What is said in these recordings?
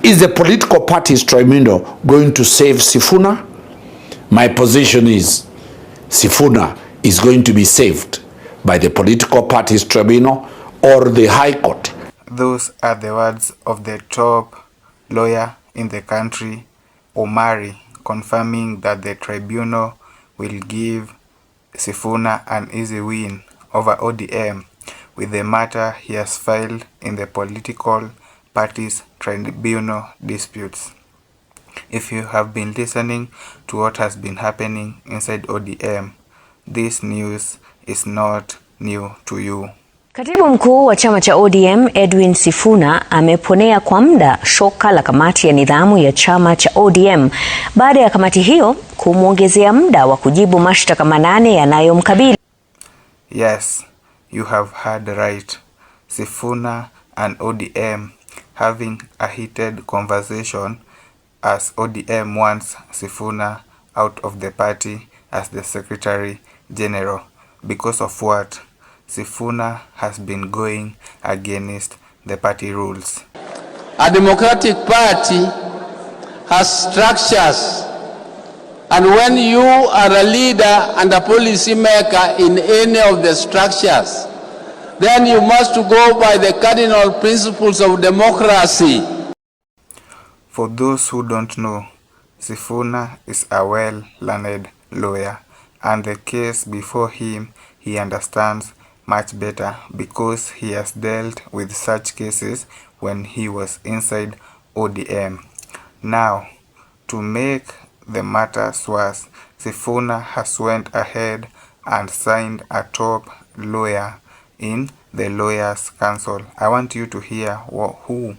Is the political parties tribunal going to save Sifuna? My position is Sifuna is going to be saved by the political parties tribunal or the High Court. Those are the words of the top lawyer in the country, Omari, confirming that the tribunal will give Sifuna an easy win over ODM with the matter he has filed in the political parties tribunal disputes. If you have been listening to what has been happening inside ODM, this news is not new to you. Katibu mkuu wa chama cha ODM Edwin Sifuna ameponea kwa muda shoka la kamati ya nidhamu ya chama cha ODM baada ya kamati hiyo kumwongezea muda wa kujibu mashtaka 8 yanayomkabili. Yes, you have heard right. Sifuna and ODM having a heated conversation as ODM wants Sifuna out of the party as the Secretary General. Because of what? Sifuna has been going against the party rules. A democratic party has structures, and when you are a leader and a policy maker in any of the structures, then you must go by the cardinal principles of democracy. For those who don't know, Sifuna is a well-learned lawyer, and the case before him he understands much better because he has dealt with such cases when he was inside ODM. Now, to make the matters worse, Sifuna has went ahead and signed a top lawyer in the Lawyers Council. I want you to hear who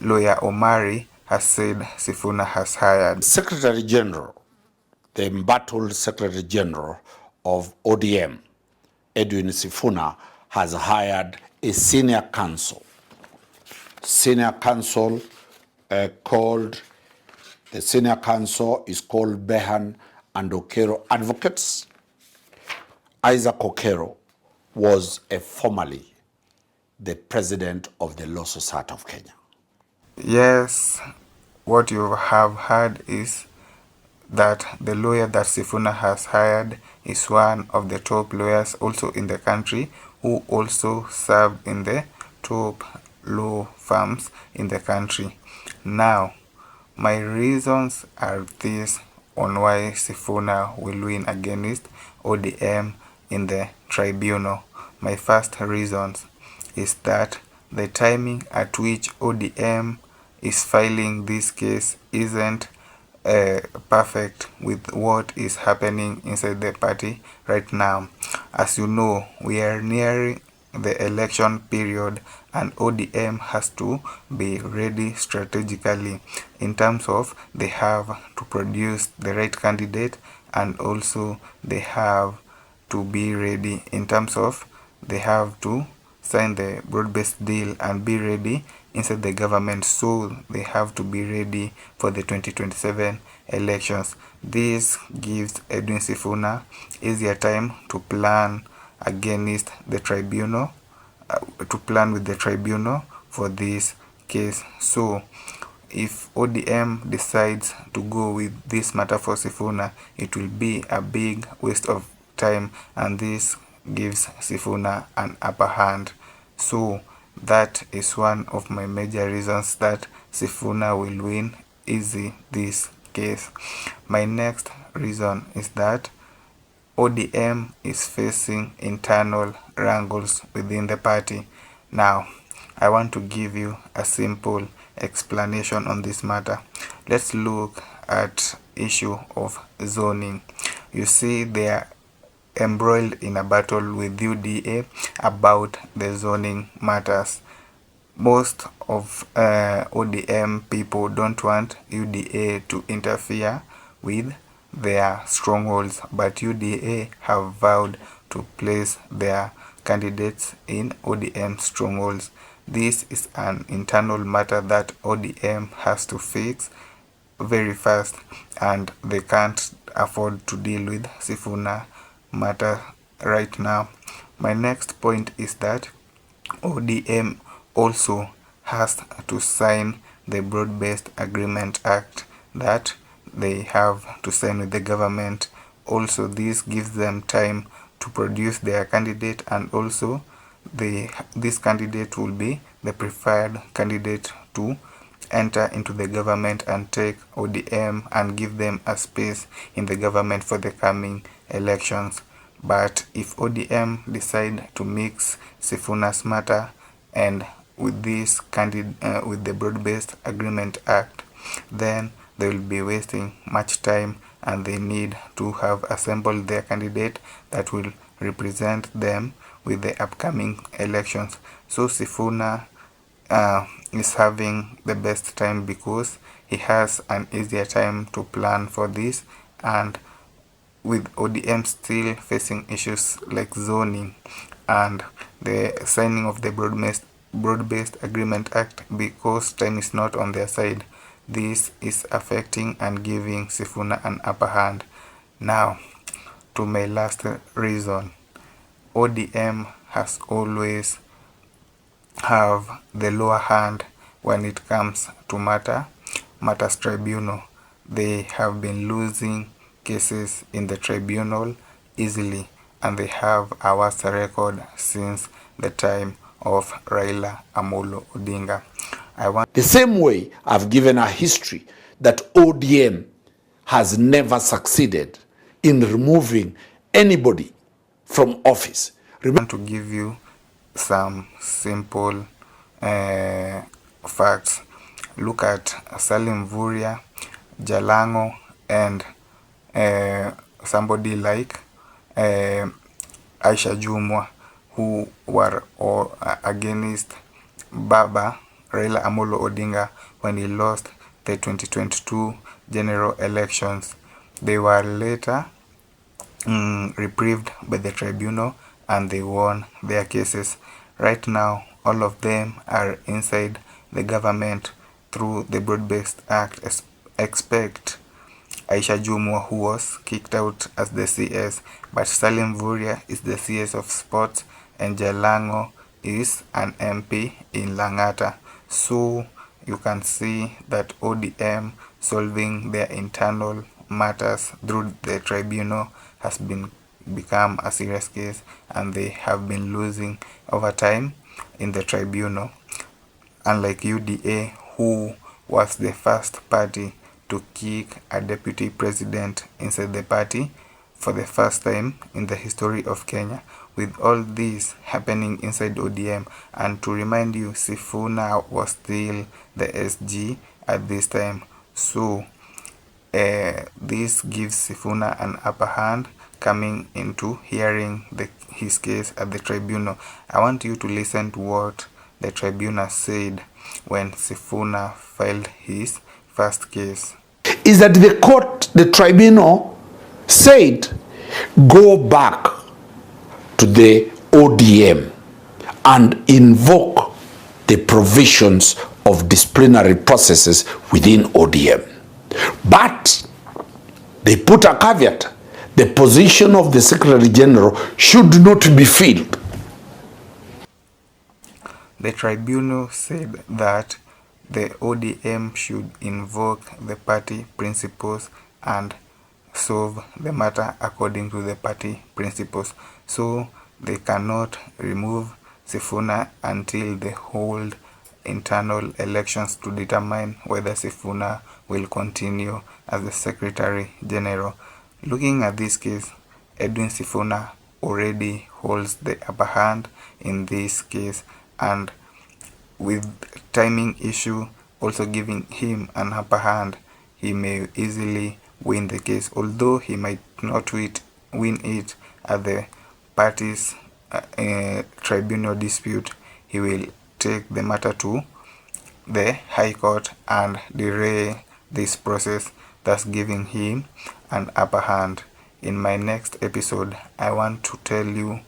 Lawyer Omari has said Sifuna has hired. Secretary General, the embattled Secretary General of ODM, Edwin Sifuna, has hired a senior counsel. Senior counsel called, the senior counsel is called Behan and Okero Advocates. Isaac Okero was formerly the president of the Law Society of Kenya. Yes, what you have heard is that the lawyer that Sifuna has hired is one of the top lawyers also in the country who also served in the top law firms in the country. Now, my reasons are these on why Sifuna will win against ODM in the tribunal. My first reason is that the timing at which ODM is filing this case isn't perfect with what is happening inside the party right now. As you know, we are nearing the election period and ODM has to be ready strategically in terms of they have to produce the right candidate, and also they have to be ready in terms of they have to sign the broad-based deal and be ready inside the government, so they have to be ready for the 2027 elections. This gives Edwin Sifuna easier time to plan against the tribunal, to plan with the tribunal for this case. So if ODM decides to go with this matter for Sifuna, it will be a big waste of time, and this gives Sifuna an upper hand. So that is one of my major reasons that Sifuna will win easy this case. My next reason is that ODM is facing internal wrangles within the party. Now, I want to give you a simple explanation on this matter. Let's look at issue of zoning. You see, they are embroiled in a battle with UDA about the zoning matters. Most of ODM people don't want UDA to interfere with their strongholds, but UDA have vowed to place their candidates in ODM strongholds. This is an internal matter that ODM has to fix very fast, and they can't afford to deal with Sifuna matter right now. My next point is that ODM also has to sign the Broad-Based Agreement Act that they have to sign with the government. Also, this gives them time to produce their candidate, and also this candidate will be the preferred candidate to enter into the government and take ODM and give them a space in the government for the coming elections. But if ODM decide to mix Sifuna's matter and with this with the Broad-Based Agreement Act, then they will be wasting much time, and they need to have assembled their candidate that will represent them with the upcoming elections. So Sifuna is having the best time because he has an easier time to plan for this, and with ODM still facing issues like zoning and the signing of the Broad-Based Agreement Act, because time is not on their side, this is affecting and giving Sifuna an upper hand. Now, to my last reason, ODM has always have the lower hand when it comes to matters tribunal. They have been losing cases in the tribunal easily, and they have a worse record since the time of Raila Amolo Odinga. The same way I've given a history that ODM has never succeeded in removing anybody from office. I want to give you some simple facts. Look at Salim Vuria, Jalango, and somebody like Aisha Jumwa, who were all against Baba Raila Amolo Odinga when he lost the 2022 general elections. They were later reprieved by the tribunal, and they won their cases. Right now, all of them are inside the government through the Broad-Based Act, except Aisha Jumwa, who was kicked out as the CS, but Salim Vuria is the CS of sports, and Jalango is an MP in Langata. So you can see that ODM solving their internal matters through the tribunal has become a serious case, and they have been losing over time in the tribunal. Unlike UDA, who was the first party to kick a deputy president inside the party for the first time in the history of Kenya, with all this happening inside ODM. And to remind you, Sifuna was still the SG at this time. So this gives Sifuna an upper hand coming into hearing his case at the tribunal. I want you to listen to what the tribunal said when Sifuna filed his first case. Is that the tribunal said, go back to the ODM and invoke the provisions of disciplinary processes within ODM. But they put a caveat: the position of the Secretary General should not be filled. The tribunal said that the ODM should invoke the party principles and solve the matter according to the party principles. So they cannot remove Sifuna until they hold internal elections to determine whether Sifuna will continue as the Secretary General. Looking at this case, Edwin Sifuna already holds the upper hand in this case, and with timing issue also giving him an upper hand, he may easily win the case, although he might not win it at the parties tribunal dispute. He will take the matter to the High Court and derail this process, thus giving him an upper hand. In my next episode, I want to tell you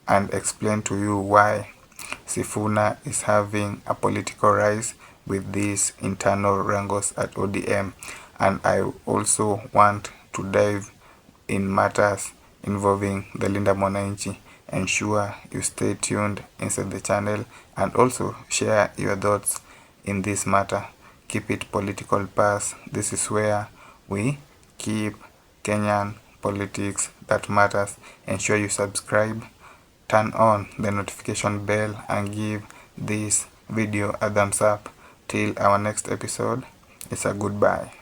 and explain to you why Sifuna is having a political rise with these internal wrangles at ODM, and I also want to dive in matters involving the Linda Mwananchi. Ensure you stay tuned inside the channel and also share your thoughts in this matter. keep it political pass. This is where we keep Kenyan politics that matters. Ensure you subscribe, turn on the notification bell, and give this video a thumbs up. Till our next episode, it's a goodbye.